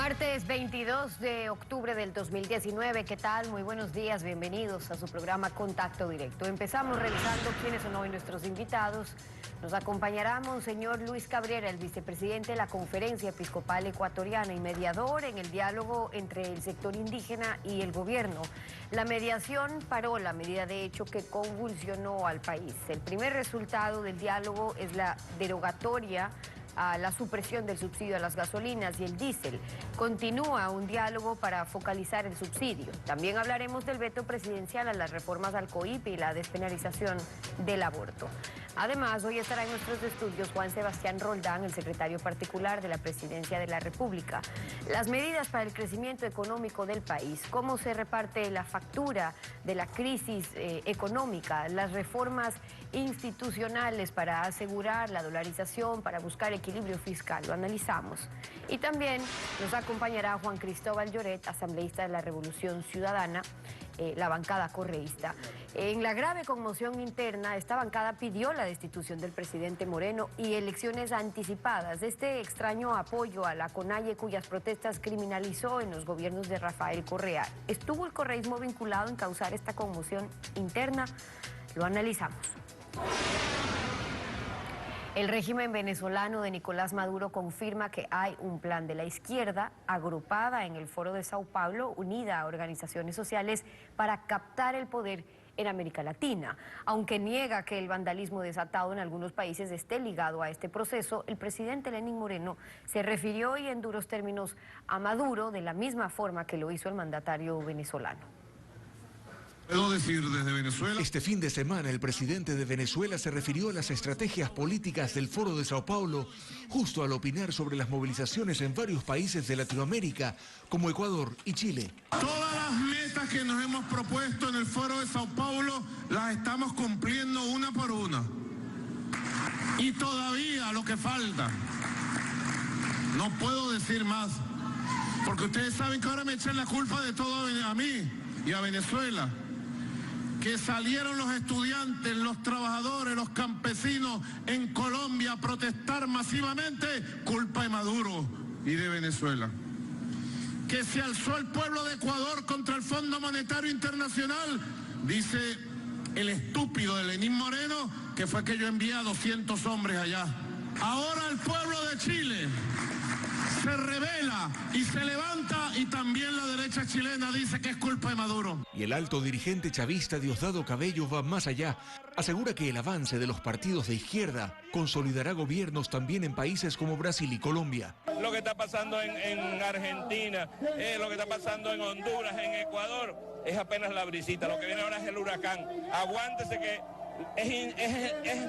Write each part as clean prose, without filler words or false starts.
Martes 22 de octubre del 2019, ¿qué tal? Muy buenos días, bienvenidos a su programa Contacto Directo. Empezamos revisando quiénes son hoy nuestros invitados. Nos acompañará Monseñor Luis Cabrera, el vicepresidente de la Conferencia Episcopal Ecuatoriana y mediador en el diálogo entre el sector indígena y el gobierno. La mediación paró la medida de hecho que convulsionó al país. El primer resultado del diálogo es la derogatoria a la supresión del subsidio a las gasolinas y el diésel. Continúa un diálogo para focalizar el subsidio. También hablaremos del veto presidencial a las reformas al COIP y la despenalización del aborto. Además, hoy estará en nuestros estudios Juan Sebastián Roldán, el secretario particular de la Presidencia de la República. Las medidas para el crecimiento económico del país, cómo se reparte la factura de la crisis económica, las reformas institucionales para asegurar la dolarización, para buscar equilibrio fiscal, lo analizamos. Y también nos acompañará Juan Cristóbal Lloret, asambleísta de la Revolución Ciudadana, la bancada correísta. En la grave conmoción interna, esta bancada pidió la destitución del presidente Moreno y elecciones anticipadas. Este extraño apoyo a la CONAIE, cuyas protestas criminalizó en los gobiernos de Rafael Correa. ¿Estuvo el correísmo vinculado en causar esta conmoción interna? Lo analizamos. El régimen venezolano de Nicolás Maduro confirma que hay un plan de la izquierda agrupada en el Foro de Sao Paulo, unida a organizaciones sociales para captar el poder en América Latina. Aunque niega que el vandalismo desatado en algunos países esté ligado a este proceso, el presidente Lenín Moreno se refirió hoy en duros términos a Maduro de la misma forma que lo hizo el mandatario venezolano. Puedo decir desde Venezuela. Este fin de semana el presidente de Venezuela se refirió a las estrategias políticas del Foro de Sao Paulo, justo al opinar sobre las movilizaciones en varios países de Latinoamérica, como Ecuador y Chile. Todas las metas que nos hemos propuesto en el Foro de Sao Paulo las estamos cumpliendo una por una. Y todavía lo que falta. No puedo decir más, porque ustedes saben que ahora me echan la culpa de todo a mí y a Venezuela. Que salieron los estudiantes, los trabajadores, los campesinos en Colombia a protestar masivamente, culpa de Maduro y de Venezuela. Que se alzó el pueblo de Ecuador contra el Fondo Monetario Internacional, dice el estúpido de Lenín Moreno, que fue que yo envié a 200 hombres allá. Ahora el pueblo de Chile se revela y se levanta, y también la derecha chilena dice que es culpa de Maduro. Y el alto dirigente chavista Diosdado Cabello va más allá. Asegura que el avance de los partidos de izquierda consolidará gobiernos también en países como Brasil y Colombia. Lo que está pasando en Argentina, lo que está pasando en Honduras, en Ecuador, es apenas la brisita. Lo que viene ahora es el huracán. Aguántese que es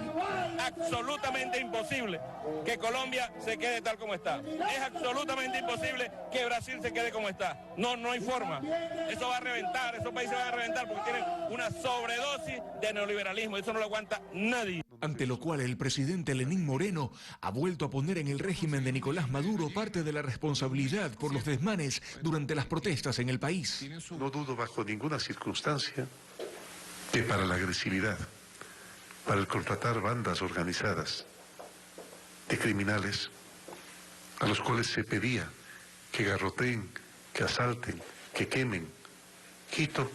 absolutamente imposible que Colombia se quede tal como está. Es absolutamente imposible que Brasil se quede como está. No hay forma. Eso va a reventar, esos países van a reventar porque tienen una sobredosis de neoliberalismo. Eso no lo aguanta nadie. Ante lo cual el presidente Lenín Moreno ha vuelto a poner en el régimen de Nicolás Maduro parte de la responsabilidad por los desmanes durante las protestas en el país. No dudo bajo ninguna circunstancia que para la agresividad, para el contratar bandas organizadas de criminales a los cuales se pedía que garroteen, que asalten, que quemen Quito,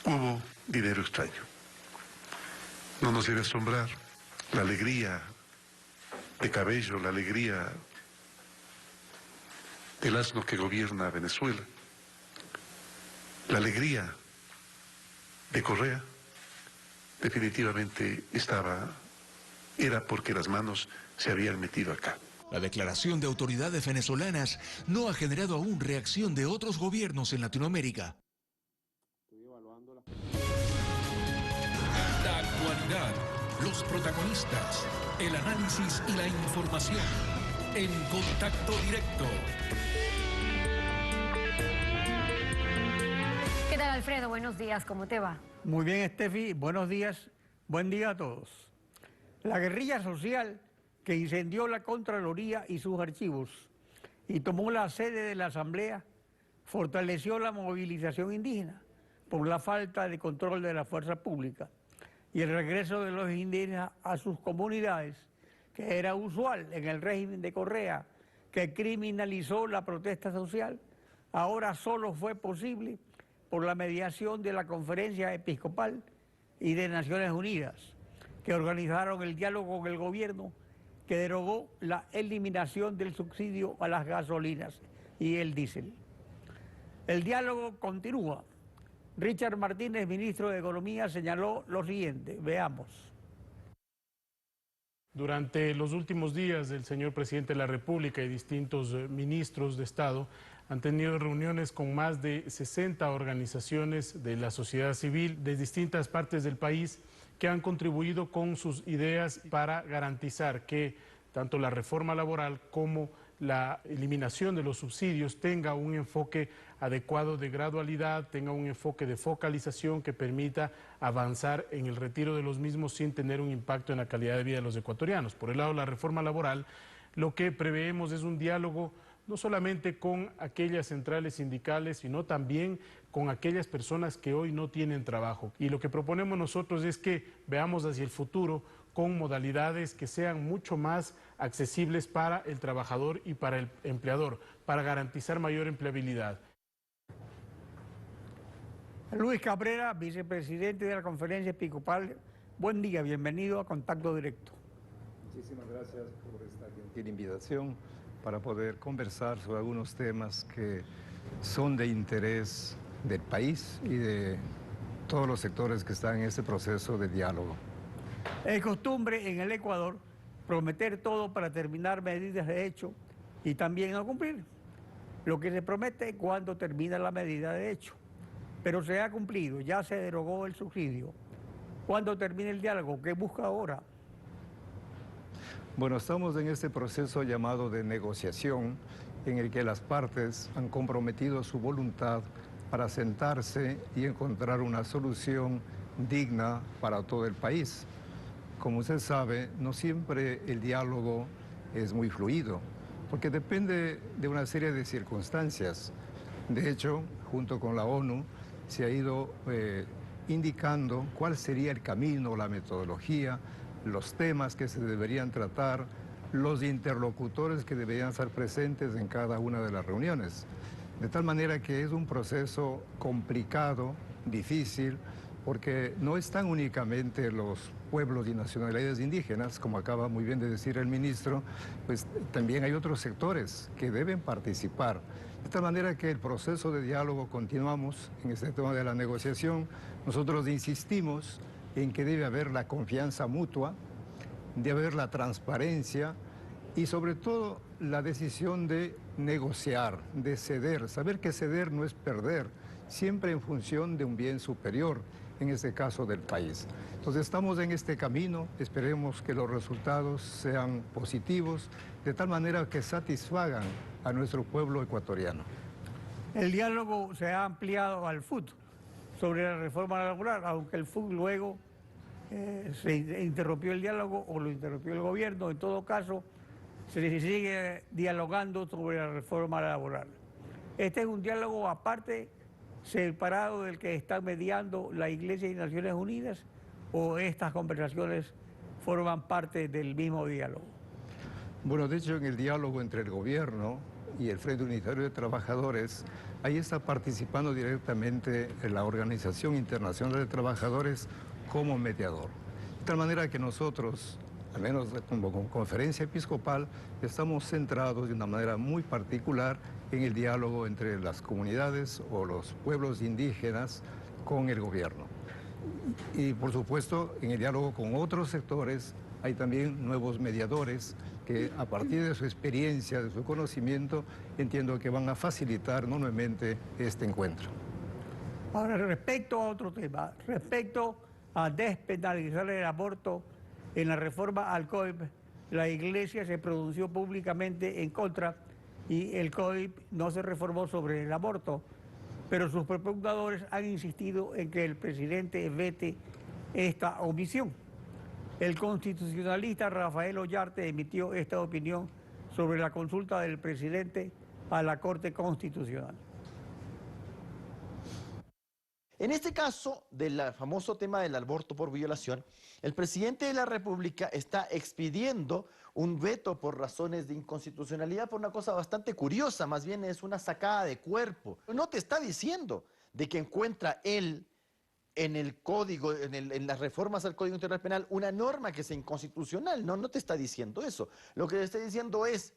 hubo dinero extraño. No nos debe asombrar la alegría de Cabello, la alegría del asno que gobierna Venezuela, la alegría de Correa. Definitivamente era porque las manos se habían metido acá. La declaración de autoridades venezolanas no ha generado aún reacción de otros gobiernos en Latinoamérica. La actualidad, los protagonistas, el análisis y la información. En Contacto Directo. ¿Qué tal, Alfredo? Buenos días, ¿cómo te va? Muy bien, Estefi, buenos días, buen día a todos. La guerrilla social que incendió la Contraloría y sus archivos y tomó la sede de la Asamblea fortaleció la movilización indígena por la falta de control de la fuerza pública y el regreso de los indígenas a sus comunidades, que era usual en el régimen de Correa, que criminalizó la protesta social, ahora solo fue posible por la mediación de la Conferencia Episcopal y de Naciones Unidas, que organizaron el diálogo con el gobierno que derogó la eliminación del subsidio a las gasolinas y el diésel. El diálogo continúa. Richard Martínez, ministro de Economía, señaló lo siguiente. Veamos. Durante los últimos días, el señor presidente de la República y distintos ministros de Estado han tenido reuniones con más de 60 organizaciones de la sociedad civil de distintas partes del país que han contribuido con sus ideas para garantizar que tanto la reforma laboral como la eliminación de los subsidios tenga un enfoque adecuado de gradualidad, tenga un enfoque de focalización que permita avanzar en el retiro de los mismos sin tener un impacto en la calidad de vida de los ecuatorianos. Por el lado de la reforma laboral, lo que preveemos es un diálogo no solamente con aquellas centrales sindicales, sino también con aquellas personas que hoy no tienen trabajo. Y lo que proponemos nosotros es que veamos hacia el futuro con modalidades que sean mucho más accesibles para el trabajador y para el empleador, para garantizar mayor empleabilidad. Luis Cabrera, vicepresidente de la Conferencia Episcopal. Buen día, bienvenido a Contacto Directo. Muchísimas gracias por esta gentil invitación para poder conversar sobre algunos temas que son de interés del país y de todos los sectores que están en este proceso de diálogo. Es costumbre en el Ecuador prometer todo para terminar medidas de hecho y también no cumplir lo que se promete cuando termina la medida de hecho. Pero se ha cumplido, ya se derogó el subsidio. ¿Cuándo termina el diálogo? ¿Qué busca ahora? Bueno, estamos en este proceso llamado de negociación en el que las partes han comprometido su voluntad para sentarse y encontrar una solución digna para todo el país. Como usted sabe, no siempre el diálogo es muy fluido, porque depende de una serie de circunstancias. De hecho, junto con la ONU, se ha ido indicando cuál sería el camino, la metodología, los temas que se deberían tratar, los interlocutores que deberían estar presentes en cada una de las reuniones. De tal manera que es un proceso complicado, difícil, porque no están únicamente los pueblos y nacionalidades indígenas, como acaba muy bien de decir el ministro, pues también hay otros sectores que deben participar. De tal manera que el proceso de diálogo continuamos en este tema de la negociación. Nosotros insistimos en que debe haber la confianza mutua, debe haber la transparencia y sobre todo la decisión de negociar, de ceder, saber que ceder no es perder, siempre en función de un bien superior, en este caso del país. Entonces estamos en este camino, esperemos que los resultados sean positivos, de tal manera que satisfagan a nuestro pueblo ecuatoriano. El diálogo se ha ampliado al FUT sobre la reforma laboral, aunque el FUT luego se interrumpió el diálogo o lo interrumpió el gobierno. En todo caso, se sigue dialogando sobre la reforma laboral. Este es un diálogo aparte, separado del que están mediando la Iglesia y Naciones Unidas, o estas conversaciones forman parte del mismo diálogo. Bueno, de hecho, en el diálogo entre el gobierno y el Frente Unitario de Trabajadores, ahí está participando directamente la Organización Internacional de Trabajadores como mediador. De tal manera que nosotros, al menos como Conferencia Episcopal, estamos centrados de una manera muy particular en el diálogo entre las comunidades o los pueblos indígenas con el gobierno. Y por supuesto, en el diálogo con otros sectores hay también nuevos mediadores que a partir de su experiencia, de su conocimiento, entiendo que van a facilitar enormemente este encuentro. Ahora, respecto a otro tema, respecto a despenalizar el aborto en la reforma al COIP, la Iglesia se pronunció públicamente en contra y el COIP no se reformó sobre el aborto, pero sus propugnadores han insistido en que el presidente vete esta omisión. El constitucionalista Rafael Ollarte emitió esta opinión sobre la consulta del presidente a la Corte Constitucional. En este caso del famoso tema del aborto por violación, el presidente de la República está expidiendo un veto por razones de inconstitucionalidad por una cosa bastante curiosa, más bien es una sacada de cuerpo. No te está diciendo de que encuentra él en el código, en las reformas al Código Integral Penal, una norma que sea inconstitucional. No te está diciendo eso. Lo que le está diciendo es,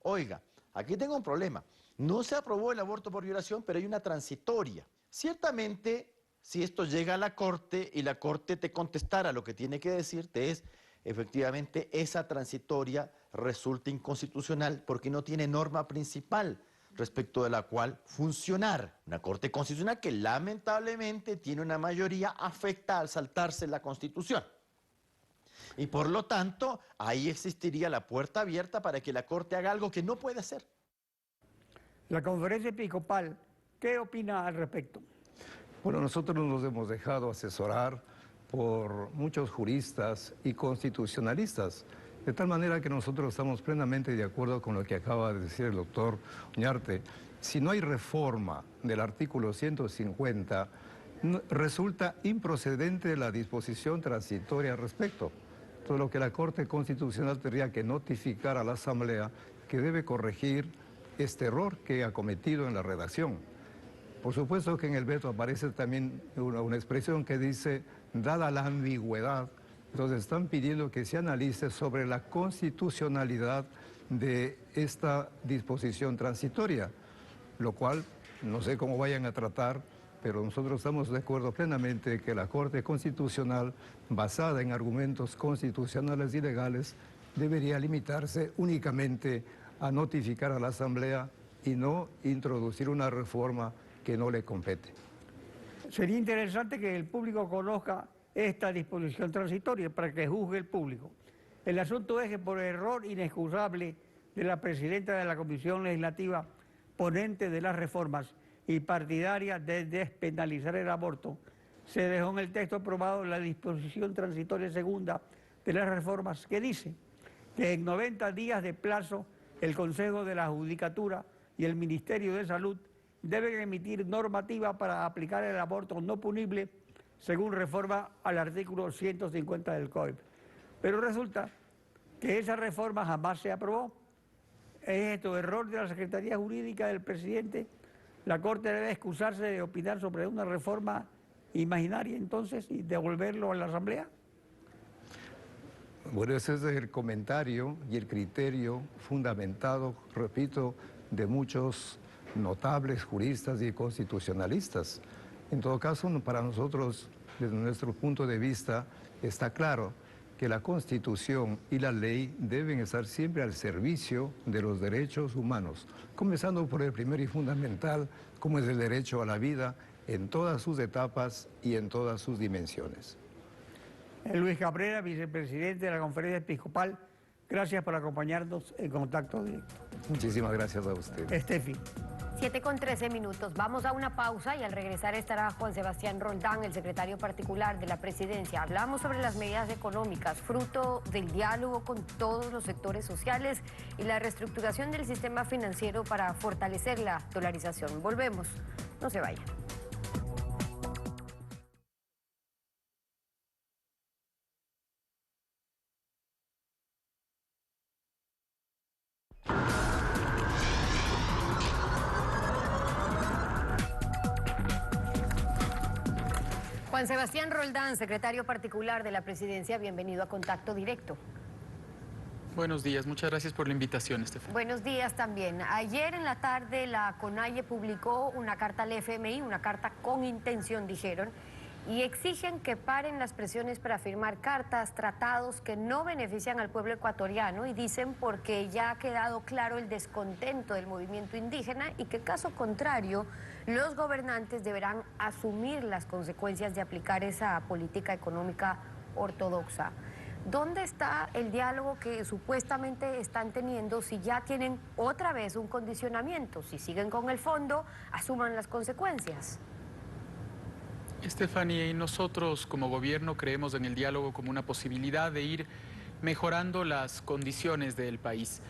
oiga, aquí tengo un problema. No se aprobó el aborto por violación, pero hay una transitoria. Ciertamente, si esto llega a la Corte y la Corte te contestara, lo que tiene que decirte es, efectivamente, esa transitoria resulta inconstitucional porque no tiene norma principal respecto de la cual funcionar. Una Corte Constitucional que lamentablemente tiene una mayoría afecta al saltarse la Constitución. Y por lo tanto, ahí existiría la puerta abierta para que la Corte haga algo que no puede hacer. La Conferencia Episcopal, ¿qué opina al respecto? Bueno, nosotros nos hemos dejado asesorar por muchos juristas y constitucionalistas, de tal manera que nosotros estamos plenamente de acuerdo con lo que acaba de decir el doctor Oñarte. Si no hay reforma del artículo 150, resulta improcedente la disposición transitoria al respecto. Todo lo que la Corte Constitucional tendría que notificar a la Asamblea que debe corregir este error que ha cometido en la redacción. Por supuesto que en el veto aparece también una expresión que dice, dada la ambigüedad, entonces están pidiendo que se analice sobre la constitucionalidad de esta disposición transitoria, lo cual no sé cómo vayan a tratar, pero nosotros estamos de acuerdo plenamente que la Corte Constitucional, basada en argumentos constitucionales y legales, debería limitarse únicamente a notificar a la Asamblea y no introducir una reforma que no le compete. Sería interesante que el público conozca esta disposición transitoria para que juzgue el público. El asunto es que por error inexcusable de la presidenta de la Comisión Legislativa, ponente de las reformas y partidaria de despenalizar el aborto, se dejó en el texto aprobado la disposición transitoria segunda de las reformas que dice que en 90 días de plazo el Consejo de la Judicatura y el Ministerio de Salud deben emitir normativa para aplicar el aborto no punible según reforma al artículo 150 del COIP. Pero resulta que esa reforma jamás se aprobó. Es esto error de la Secretaría Jurídica del presidente. La Corte debe excusarse de opinar sobre una reforma imaginaria entonces y devolverlo a la Asamblea. Bueno, ese es el comentario y el criterio fundamentado, repito, de muchos notables juristas y constitucionalistas. En todo caso, para nosotros, desde nuestro punto de vista, está claro que la Constitución y la ley deben estar siempre al servicio de los derechos humanos, comenzando por el primero y fundamental, como es el derecho a la vida en todas sus etapas y en todas sus dimensiones. Luis Cabrera, vicepresidente de la Conferencia Episcopal, gracias por acompañarnos en Contacto Directo. Muchísimas gracias a usted. Estefi. 7:13. Vamos a una pausa y al regresar estará Juan Sebastián Roldán, el secretario particular de la presidencia. Hablamos sobre las medidas económicas, fruto del diálogo con todos los sectores sociales y la reestructuración del sistema financiero para fortalecer la dolarización. Volvemos, no se vayan. Juan Sebastián Roldán, secretario particular de la presidencia, bienvenido a Contacto Directo. Buenos días, muchas gracias por la invitación, Estefan. Buenos días también. Ayer en la tarde la CONAIE publicó una carta al FMI, una carta con intención, dijeron, y exigen que paren las presiones para firmar cartas, tratados que no benefician al pueblo ecuatoriano, y dicen porque ya ha quedado claro el descontento del movimiento indígena y que caso contrario los gobernantes deberán asumir las consecuencias de aplicar esa política económica ortodoxa. ¿Dónde está el diálogo que supuestamente están teniendo si ya tienen otra vez un condicionamiento? Si siguen con el fondo, asuman las consecuencias. Estefanía, y nosotros como gobierno creemos en el diálogo como una posibilidad de ir mejorando las condiciones del país.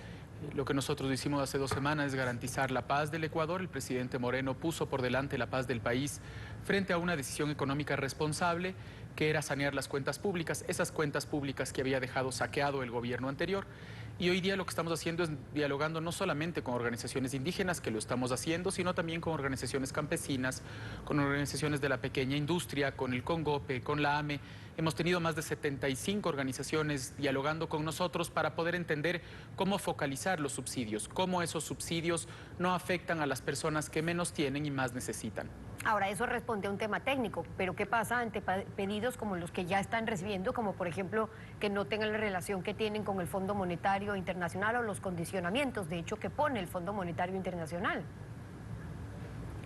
Lo que nosotros hicimos hace 2 semanas es garantizar la paz del Ecuador. El presidente Moreno puso por delante la paz del país frente a una decisión económica responsable que era sanear las cuentas públicas, esas cuentas públicas que había dejado saqueado el gobierno anterior. Y hoy día lo que estamos haciendo es dialogando no solamente con organizaciones indígenas, que lo estamos haciendo, sino también con organizaciones campesinas, con organizaciones de la pequeña industria, con el CONGOPE, con la AME. Hemos tenido más de 75 organizaciones dialogando con nosotros para poder entender cómo focalizar los subsidios, cómo esos subsidios no afectan a las personas que menos tienen y más necesitan. Ahora, eso responde a un tema técnico, pero ¿qué pasa ante pedidos como los que ya están recibiendo, como por ejemplo que no tengan la relación que tienen con el Fondo Monetario Internacional o los condicionamientos, de hecho, que pone el Fondo Monetario Internacional?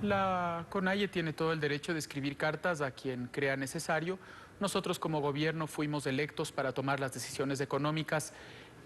La CONAIE tiene todo el derecho de escribir cartas a quien crea necesario. Nosotros como gobierno fuimos electos para tomar las decisiones económicas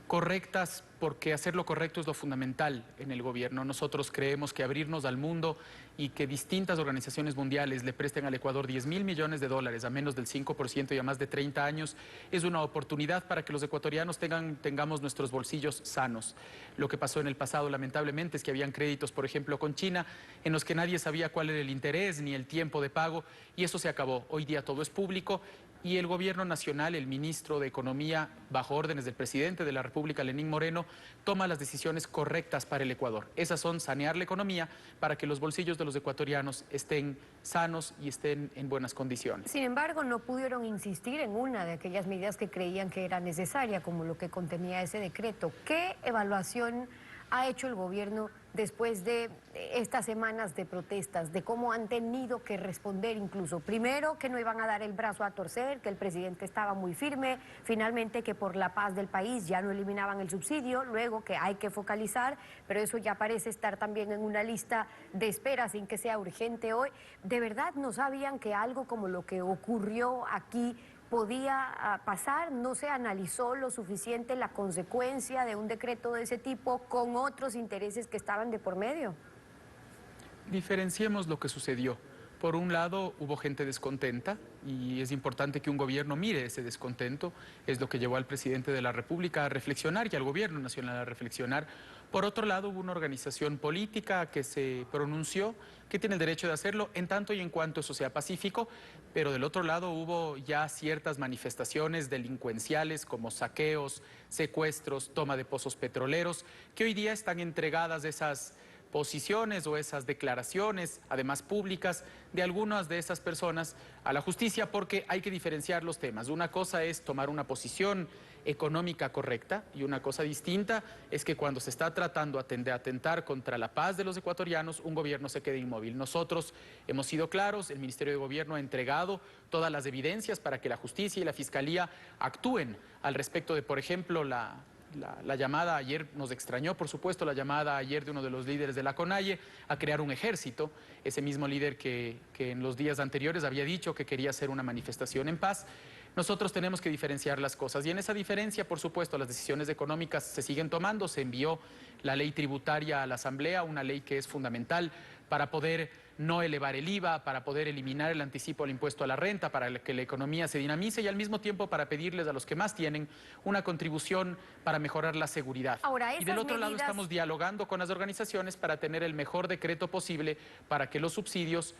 correctas, porque hacer lo correcto es lo fundamental en el gobierno. Nosotros creemos que abrirnos al mundo y que distintas organizaciones mundiales le presten al Ecuador 10.000 millones de dólares a menos del 5% y a más de 30 años es una oportunidad para que los ecuatorianos tengamos nuestros bolsillos sanos. Lo que pasó en el pasado, lamentablemente, es que habían créditos, por ejemplo, con China, en los que nadie sabía cuál era el interés ni el tiempo de pago, y eso se acabó. Hoy día todo es público. Y el gobierno nacional, el ministro de Economía, bajo órdenes del presidente de la República, Lenín Moreno, toma las decisiones correctas para el Ecuador. Esas son sanear la economía para que los bolsillos de los ecuatorianos estén sanos y estén en buenas condiciones. Sin embargo, no pudieron insistir en una de aquellas medidas que creían que era necesaria, como lo que contenía ese decreto. ¿Qué evaluación ha hecho el gobierno después de estas semanas de protestas, de cómo han tenido que responder incluso? Primero, que no iban a dar el brazo a torcer, que el presidente estaba muy firme, finalmente que por la paz del país ya no eliminaban el subsidio, luego que hay que focalizar, pero eso ya parece estar también en una lista de espera sin que sea urgente hoy. ¿De verdad no sabían que algo como lo que ocurrió aquí podía pasar? ¿No se analizó lo suficiente la consecuencia de un decreto de ese tipo con otros intereses que estaban de por medio? Diferenciemos lo que sucedió. Por un lado, hubo gente descontenta y es importante que un gobierno mire ese descontento. Es lo que llevó al presidente de la República a reflexionar y al gobierno nacional a reflexionar. Por otro lado, hubo una organización política que se pronunció, que tiene el derecho de hacerlo en tanto y en cuanto eso sea pacífico, pero del otro lado hubo ya ciertas manifestaciones delincuenciales como saqueos, secuestros, toma de pozos petroleros, que hoy día están entregadas esas posiciones o esas declaraciones, además públicas, de algunas de esas personas a la justicia, porque hay que diferenciar los temas. Una cosa es tomar una posición económica correcta y una cosa distinta es que cuando se está tratando de atentar contra la paz de los ecuatorianos, un gobierno se quede inmóvil. Nosotros hemos sido claros, el Ministerio de Gobierno ha entregado todas las evidencias para que la justicia y la fiscalía actúen al respecto de, por ejemplo, la llamada ayer, nos extrañó por supuesto la llamada ayer de uno de los líderes de la CONAIE a crear un ejército, ese mismo líder que en los días anteriores había dicho que quería hacer una manifestación en paz. Nosotros tenemos que diferenciar las cosas y en esa diferencia, por supuesto, las decisiones económicas se siguen tomando. Se envió la ley tributaria a la Asamblea, una ley que es fundamental para poder no elevar el IVA, para poder eliminar el anticipo al impuesto a la renta, para que la economía se dinamice y al mismo tiempo para pedirles a los que más tienen una contribución para mejorar la seguridad. Ahora, y del otro lado estamos dialogando con las organizaciones para tener el mejor decreto posible para que los subsidios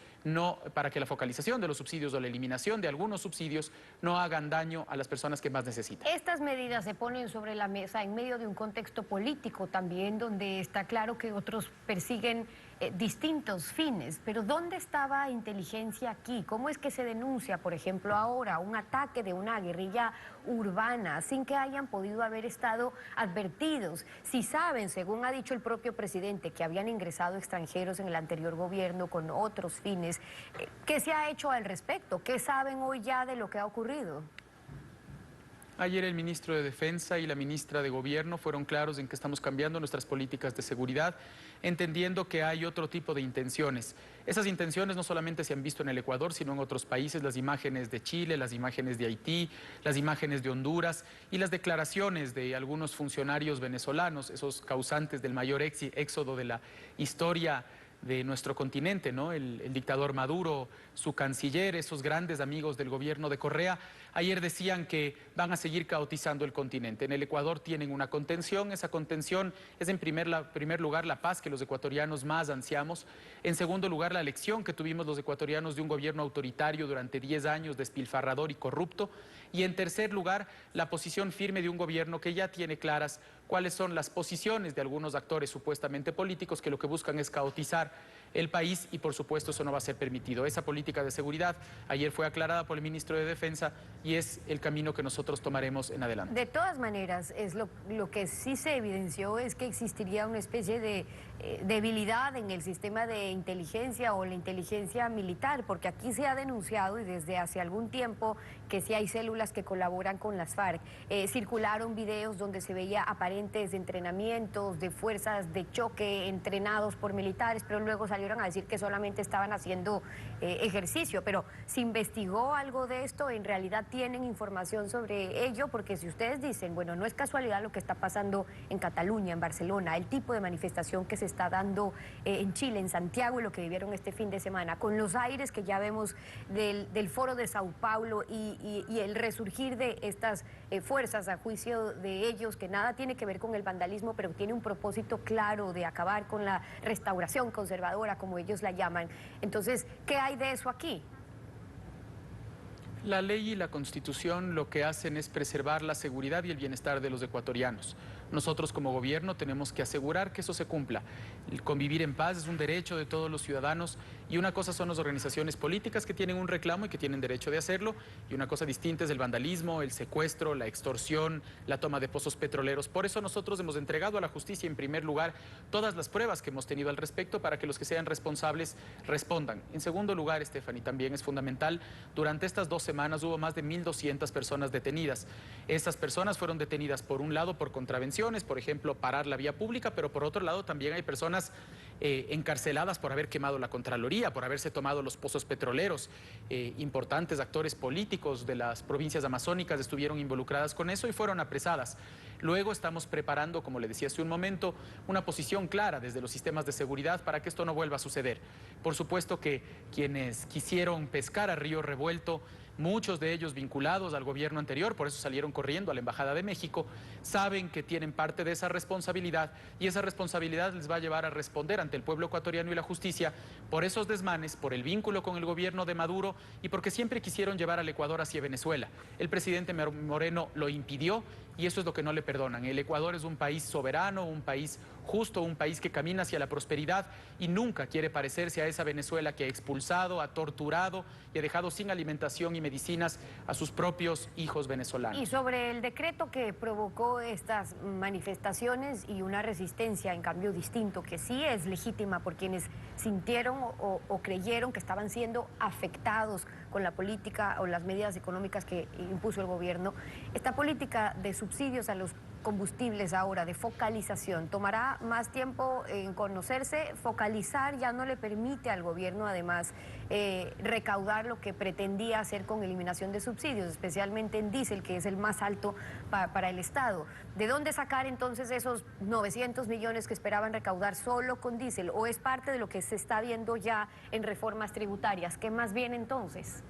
para que la focalización de los subsidios o la eliminación de algunos subsidios no hagan daño a las personas que más necesitan. Estas medidas se ponen sobre la mesa en medio de un contexto político también, donde está claro que otros persiguen distintos fines, pero ¿dónde estaba inteligencia aquí? ¿Cómo es que se denuncia, por ejemplo, ahora un ataque de una guerrilla urbana sin que hayan podido haber estado advertidos? Si saben, según ha dicho el propio presidente, que habían ingresado extranjeros en el anterior gobierno con otros fines, ¿qué se ha hecho al respecto? ¿Qué saben hoy ya de lo que ha ocurrido? Ayer el ministro de Defensa y la ministra de Gobierno fueron claros en que estamos cambiando nuestras políticas de seguridad, entendiendo que hay otro tipo de intenciones. Esas intenciones no solamente se han visto en el Ecuador, sino en otros países, las imágenes de Chile, las imágenes de Haití, las imágenes de Honduras y las declaraciones de algunos funcionarios venezolanos, esos causantes del mayor éxodo de la historia de nuestro continente, ¿no? El dictador Maduro, su canciller, esos grandes amigos del gobierno de Correa, ayer decían que van a seguir caotizando el continente. En el Ecuador tienen una contención, esa contención es en primer lugar la paz que los ecuatorianos más ansiamos, en segundo lugar la elección que tuvimos los ecuatorianos de un gobierno autoritario durante 10 años, despilfarrador y corrupto, y en tercer lugar la posición firme de un gobierno que ya tiene claras cuáles son las posiciones de algunos actores supuestamente políticos que lo que buscan es caotizar el país y por supuesto eso no va a ser permitido. Esa política de seguridad ayer fue aclarada por el ministro de Defensa y es el camino que nosotros tomaremos en adelante. De todas maneras, lo que sí se evidenció es que existiría una especie de debilidad en el sistema de inteligencia o la inteligencia militar, porque aquí se ha denunciado y desde hace algún tiempo que sí hay células que colaboran con las FARC. Circularon videos donde se veía aparentes entrenamientos de fuerzas de choque entrenados por militares, pero luego salieron a decir que solamente estaban haciendo ejercicio. Pero ¿se investigó algo de esto? ¿En realidad tienen información sobre ello? Porque si ustedes dicen, bueno, no es casualidad lo que está pasando en Cataluña, en Barcelona, el tipo de manifestación que se está dando en Chile, en Santiago, y lo que vivieron este fin de semana, con los aires que ya vemos del Foro de Sao Paulo y el resurgir de estas fuerzas a juicio de ellos, que nada tiene que ver con el vandalismo, pero tiene un propósito claro de acabar con la restauración conservadora, como ellos la llaman. Entonces, ¿qué hay de eso aquí? La ley y la Constitución lo que hacen es preservar la seguridad y el bienestar de los ecuatorianos. Nosotros como gobierno tenemos que asegurar que eso se cumpla. El convivir en paz es un derecho de todos los ciudadanos y una cosa son las organizaciones políticas que tienen un reclamo y que tienen derecho de hacerlo y una cosa distinta es el vandalismo, el secuestro, la extorsión, la toma de pozos petroleros. Por eso nosotros hemos entregado a la justicia en primer lugar todas las pruebas que hemos tenido al respecto para que los que sean responsables respondan. En segundo lugar, Stephanie, también es fundamental, durante estas 2 semanas hubo más de 1.200 personas detenidas. Estas personas fueron detenidas por un lado por contravenciones, por ejemplo, parar la vía pública, pero por otro lado también hay personas encarceladas por haber quemado la Contraloría, por haberse tomado los pozos petroleros. Importantes actores políticos de las provincias amazónicas estuvieron involucradas con eso y fueron apresadas. Luego estamos preparando, como le decía hace un momento, una posición clara desde los sistemas de seguridad para que esto no vuelva a suceder. Por supuesto que quienes quisieron pescar a río revuelto, muchos de ellos vinculados al gobierno anterior, por eso salieron corriendo a la Embajada de México, saben que tienen parte de esa responsabilidad y esa responsabilidad les va a llevar a responder ante el pueblo ecuatoriano y la justicia por esos desmanes, por el vínculo con el gobierno de Maduro y porque siempre quisieron llevar al Ecuador hacia Venezuela. El presidente Moreno lo impidió y eso es lo que no le perdonan. El Ecuador es un país soberano, un país justo, un país que camina hacia la prosperidad y nunca quiere parecerse a esa Venezuela que ha expulsado, ha torturado y ha dejado sin alimentación y medicinas a sus propios hijos venezolanos. Y sobre el decreto que provocó estas manifestaciones y una resistencia en cambio distinto, que sí es legítima por quienes sintieron o creyeron que estaban siendo afectados con la política o las medidas económicas que impuso el gobierno, esta política de subsidios a los combustibles ahora, de focalización, tomará más tiempo en conocerse. Focalizar ya no le permite al gobierno además recaudar lo que pretendía hacer con eliminación de subsidios, especialmente en diésel, que es el más alto para el Estado. ¿De dónde sacar entonces esos 900 millones que esperaban recaudar solo con diésel? ¿O es parte de lo que se está viendo ya en reformas tributarias? ¿Qué más viene entonces?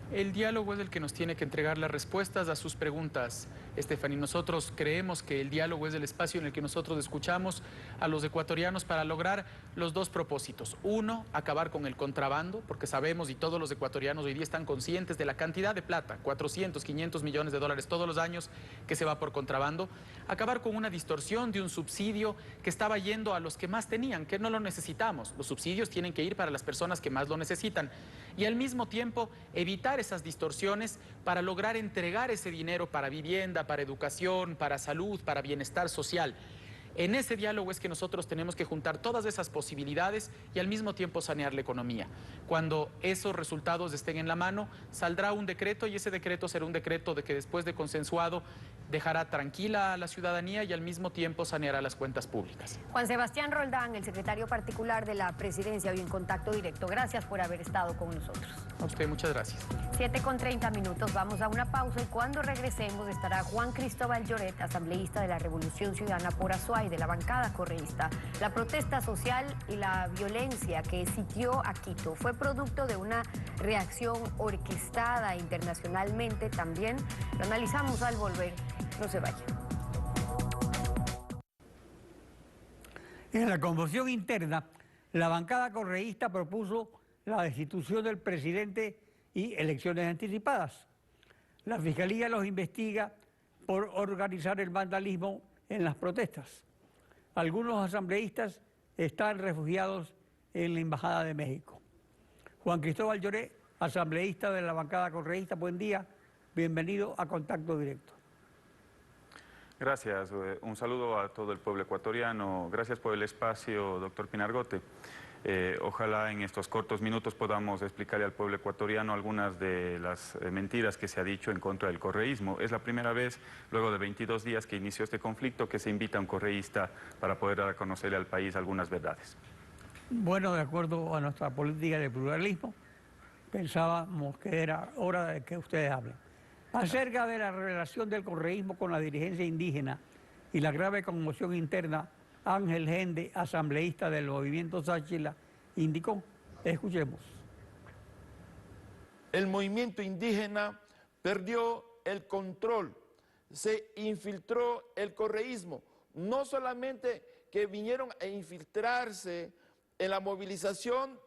El diálogo es el que nos tiene que entregar las respuestas a sus preguntas, Stephanie. Nosotros creemos que el diálogo es el espacio en el que nosotros escuchamos a los ecuatorianos para lograr los 2 propósitos. Uno, acabar con el contrabando, porque sabemos y todos los ecuatorianos hoy día están conscientes de la cantidad de plata, 400, 500 millones de dólares todos los años que se va por contrabando. Acabar con una distorsión de un subsidio que estaba yendo a los que más tenían, que no lo necesitamos. Los subsidios tienen que ir para las personas que más lo necesitan. Y al mismo tiempo evitar esas distorsiones para lograr entregar ese dinero para vivienda, para educación, para salud, para bienestar social. En ese diálogo es que nosotros tenemos que juntar todas esas posibilidades y al mismo tiempo sanear la economía. Cuando esos resultados estén en la mano, saldrá un decreto y ese decreto será un decreto de que después de consensuado dejará tranquila a la ciudadanía y al mismo tiempo saneará las cuentas públicas. Juan Sebastián Roldán, el secretario particular de la Presidencia, hoy en Contacto Directo. Gracias por haber estado con nosotros. A usted, muchas gracias. 7:30, vamos a una pausa y cuando regresemos estará Juan Cristóbal Lloret, asambleísta de la Revolución Ciudadana por Azuay. y de la bancada correísta. La protesta social y la violencia que sitió a Quito fue producto de una reacción orquestada internacionalmente también. Lo analizamos al volver. No se vaya. En la conmoción interna, la bancada correísta propuso la destitución del presidente y elecciones anticipadas. La Fiscalía los investiga por organizar el vandalismo en las protestas. Algunos asambleístas están refugiados en la Embajada de México. Juan Cristóbal Lloré, asambleísta de la bancada correísta, buen día, bienvenido a Contacto Directo. Gracias, un saludo a todo el pueblo ecuatoriano. Gracias por el espacio, doctor Pinargote. Ojalá en estos cortos minutos podamos explicarle al pueblo ecuatoriano algunas de las mentiras que se ha dicho en contra del correísmo. Es la primera vez, luego de 22 días que inició este conflicto, que se invita a un correísta para poder dar a conocerle al país algunas verdades. Bueno, de acuerdo a nuestra política de pluralismo, pensábamos que era hora de que ustedes hablen. Acerca de la relación del correísmo con la dirigencia indígena y la grave conmoción interna, Ángel Gende, asambleísta del movimiento Sáchila, indicó. Escuchemos. El movimiento indígena perdió el control, se infiltró el correísmo. No solamente que vinieron a infiltrarse en la movilización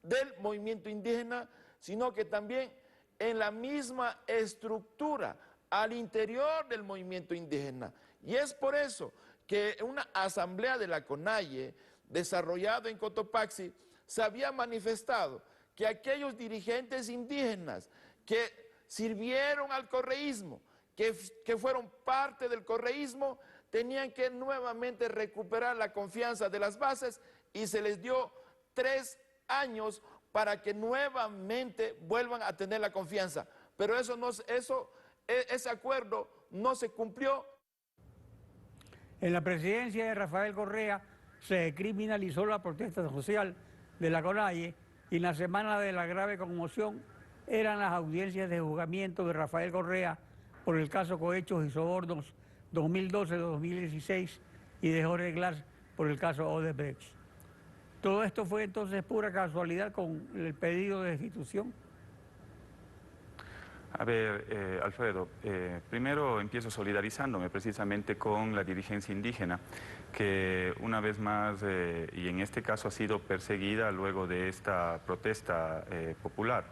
del movimiento indígena, sino que también en la misma estructura al interior del movimiento indígena. Y es por eso que una asamblea de la CONAIE, desarrollada en Cotopaxi, se había manifestado que aquellos dirigentes indígenas que sirvieron al correísmo, que fueron parte del correísmo, tenían que nuevamente recuperar la confianza de las bases y se les dio 3 años para que nuevamente vuelvan a tener la confianza. Pero ese acuerdo no se cumplió. En la presidencia de Rafael Correa se criminalizó la protesta social de la CONAIE y en la semana de la grave conmoción eran las audiencias de juzgamiento de Rafael Correa por el caso Cohechos y Sobornos 2012-2016 y de Jorge Glass por el caso Odebrecht. ¿Todo esto fue entonces pura casualidad con el pedido de destitución? A ver, Alfredo, primero empiezo solidarizándome precisamente con la dirigencia indígena, que una vez más, y en este caso ha sido perseguida luego de esta protesta popular.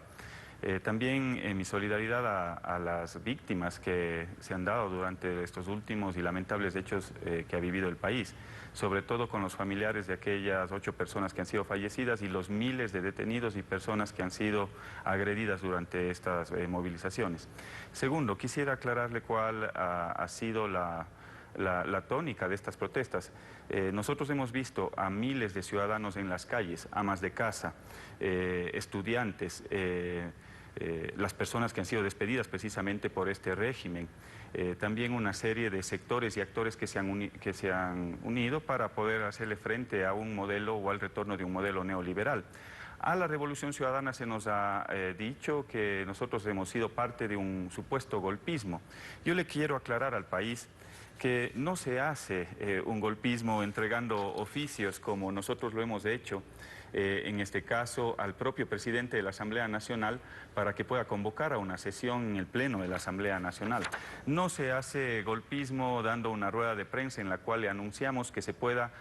También mi solidaridad a las víctimas que se han dado durante estos últimos y lamentables hechos que ha vivido el país, sobre todo con los familiares de aquellas 8 personas que han sido fallecidas y los miles de detenidos y personas que han sido agredidas durante estas movilizaciones. Segundo, quisiera aclararle cuál ha sido la tónica de estas protestas. Nosotros hemos visto a miles de ciudadanos en las calles, amas de casa, estudiantes, las personas que han sido despedidas precisamente por este régimen, también una serie de sectores y actores que se han unido para poder hacerle frente a un modelo o al retorno de un modelo neoliberal. A la Revolución Ciudadana se nos ha dicho que nosotros hemos sido parte de un supuesto golpismo. Yo le quiero aclarar al país que no se hace un golpismo entregando oficios como nosotros lo hemos hecho, en este caso al propio presidente de la Asamblea Nacional para que pueda convocar a una sesión en el Pleno de la Asamblea Nacional. No se hace golpismo dando una rueda de prensa en la cual le anunciamos que se pueda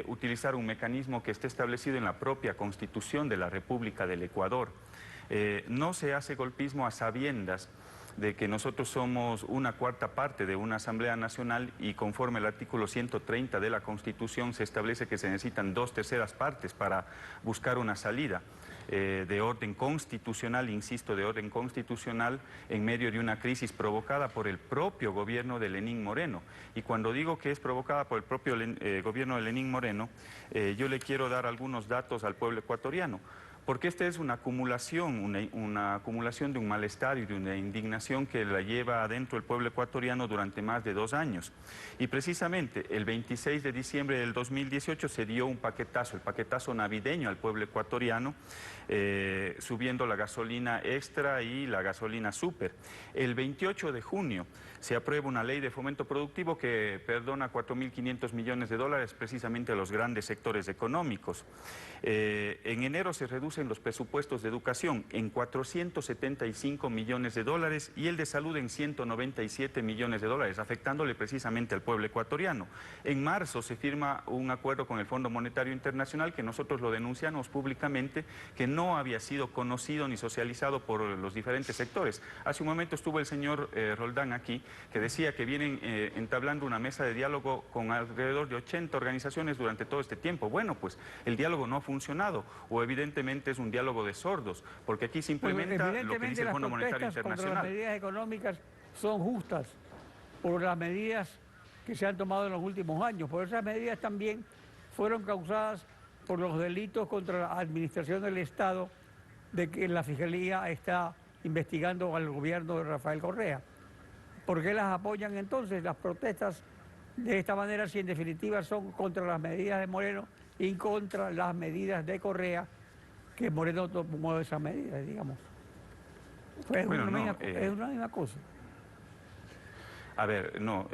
utilizar un mecanismo que esté establecido en la propia Constitución de la República del Ecuador. No se hace golpismo a sabiendas de que nosotros somos una cuarta parte de una Asamblea Nacional y conforme al artículo 130 de la Constitución se establece que se necesitan 2/3 partes para buscar una salida de orden constitucional, insisto, de orden constitucional en medio de una crisis provocada por el propio gobierno de Lenín Moreno. Y cuando digo que es provocada por el propio gobierno de Lenín Moreno, yo le quiero dar algunos datos al pueblo ecuatoriano. Porque esta es una acumulación de un malestar y de una indignación que la lleva adentro el pueblo ecuatoriano durante más de 2 años. Y precisamente el 26 de diciembre del 2018 se dio un paquetazo, el paquetazo navideño al pueblo ecuatoriano, subiendo la gasolina extra y la gasolina super. El 28 de junio se aprueba una ley de fomento productivo que perdona 4.500 millones de dólares precisamente a los grandes sectores económicos. En enero se reducen los presupuestos de educación en 475 millones de dólares y el de salud en 197 millones de dólares, afectándole precisamente al pueblo ecuatoriano. En marzo se firma un acuerdo con el Fondo Monetario Internacional que nosotros lo denunciamos públicamente, que no había sido conocido ni socializado por los diferentes sectores. Hace un momento estuvo el señor Roldán aquí, que decía que vienen entablando una mesa de diálogo con alrededor de 80 organizaciones durante todo este tiempo. Bueno, pues el diálogo no ha funcionado, o evidentemente es un diálogo de sordos, porque aquí se implementa lo que dice el Fondo Monetario Internacional. Las medidas económicas son justas por las medidas que se han tomado en los últimos años, por esas medidas también fueron causadas por los delitos contra la administración del Estado, de que la Fiscalía está investigando al gobierno de Rafael Correa. ¿Por qué las apoyan entonces las protestas de esta manera si en definitiva son contra las medidas de Moreno y contra las medidas de Correa, que Moreno tomó esas medidas, digamos? Pues bueno, es una misma cosa. A ver, no,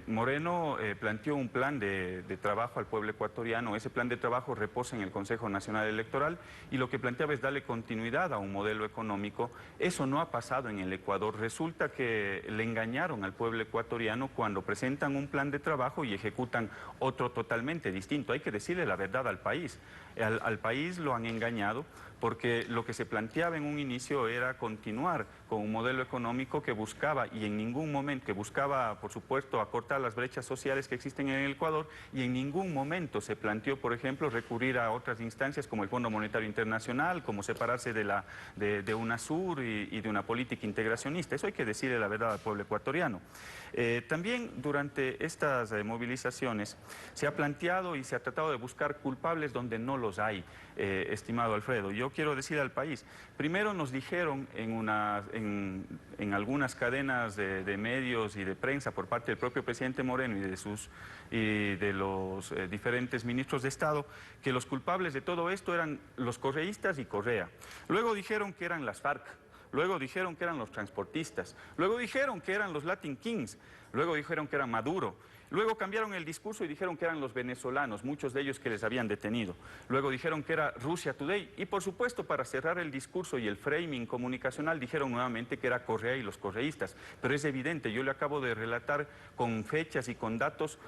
Moreno planteó un plan de trabajo al pueblo ecuatoriano. Ese plan de trabajo reposa en el Consejo Nacional Electoral y lo que planteaba es darle continuidad a un modelo económico. Eso no ha pasado en el Ecuador. Resulta que le engañaron al pueblo ecuatoriano cuando presentan un plan de trabajo y ejecutan otro totalmente distinto. Hay que decirle la verdad al país. Al país lo han engañado porque lo que se planteaba en un inicio era continuar con un modelo económico que buscaba, y en ningún momento, que buscaba, por supuesto, acortar las brechas sociales que existen en el Ecuador, y en ningún momento se planteó, por ejemplo, recurrir a otras instancias como el Fondo Monetario Internacional, como separarse de UNASUR y de una política integracionista. Eso hay que decirle la verdad al pueblo ecuatoriano. También durante estas movilizaciones se ha planteado y se ha tratado de buscar culpables donde no los hay, estimado Alfredo. Yo quiero decir al país, primero nos dijeron en algunas cadenas de medios y de prensa por parte del propio presidente Moreno y de los diferentes ministros de Estado, que los culpables de todo esto eran los correístas y Correa. Luego dijeron que eran las FARC. Luego dijeron que eran los transportistas, luego dijeron que eran los Latin Kings, luego dijeron que era Maduro, luego cambiaron el discurso y dijeron que eran los venezolanos, muchos de ellos que les habían detenido, luego dijeron que era Russia Today y por supuesto para cerrar el discurso y el framing comunicacional dijeron nuevamente que era Correa y los correístas, pero es evidente, yo le acabo de relatar con fechas y con datos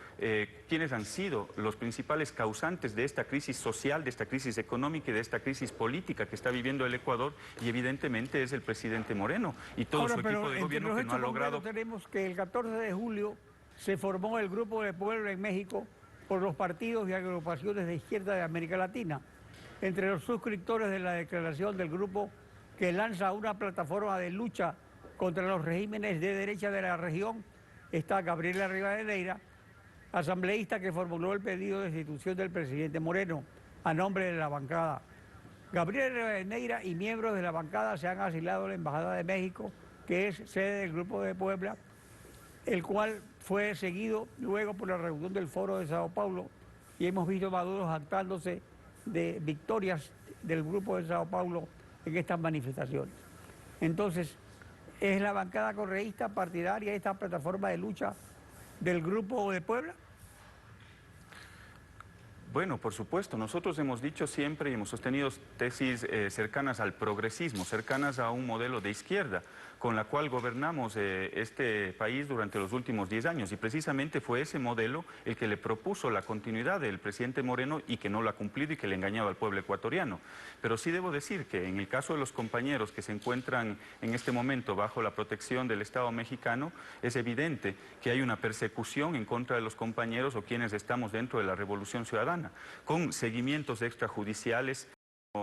quiénes han sido los principales causantes de esta crisis social, de esta crisis económica y de esta crisis política que está viviendo el Ecuador, y evidentemente es el presidente Moreno y todo su equipo de gobierno que no ha logrado... Tenemos que el 14 de julio se formó el Grupo de Puebla en México por los partidos y agrupaciones de izquierda de América Latina. Entre los suscriptores de la declaración del grupo, que lanza una plataforma de lucha contra los regímenes de derecha de la región, está Gabriela Rivadeneira, asambleísta que formuló el pedido de destitución del presidente Moreno a nombre de la bancada. Gabriela Rivadeneira y miembros de la bancada se han asilado a la Embajada de México, que es sede del Grupo de Puebla, el cual fue seguido luego por la reunión del Foro de Sao Paulo, y hemos visto a Maduro jactándose de victorias del Grupo de Sao Paulo en estas manifestaciones. Entonces, ¿es la bancada correísta partidaria esta plataforma de lucha del Grupo de Puebla? Bueno, por supuesto, nosotros hemos dicho siempre y hemos sostenido tesis cercanas al progresismo, cercanas a un modelo de izquierda, con la cual gobernamos este país durante los últimos 10 años. Y precisamente fue ese modelo el que le propuso la continuidad del presidente Moreno y que no lo ha cumplido y que le engañaba al pueblo ecuatoriano. Pero sí debo decir que en el caso de los compañeros que se encuentran en este momento bajo la protección del Estado mexicano, es evidente que hay una persecución en contra de los compañeros o quienes estamos dentro de la Revolución Ciudadana, con seguimientos extrajudiciales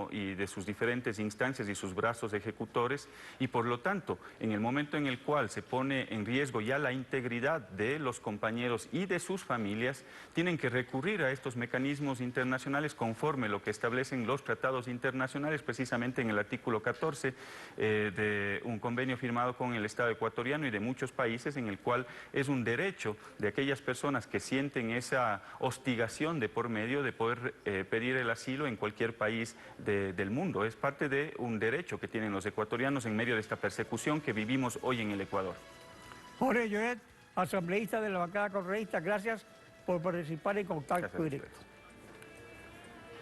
y de sus diferentes instancias y sus brazos ejecutores, y por lo tanto, en el momento en el cual se pone en riesgo ya la integridad de los compañeros y de sus familias, tienen que recurrir a estos mecanismos internacionales conforme lo que establecen los tratados internacionales, precisamente en el artículo 14 de un convenio firmado con el Estado ecuatoriano y de muchos países, en el cual es un derecho de aquellas personas que sienten esa hostigación de por medio de poder pedir el asilo en cualquier país del mundo. Es parte de un derecho que tienen los ecuatorianos en medio de esta persecución que vivimos hoy en el Ecuador. Jorge Joet, asambleísta de la bancada correísta, gracias por participar en Contacto Directo.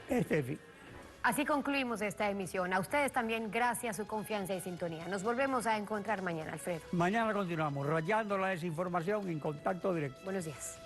Estefi. Así concluimos esta emisión. A ustedes también gracias a su confianza y sintonía. Nos volvemos a encontrar mañana, Alfredo. Mañana continuamos rayando la desinformación en Contacto Directo. Buenos días.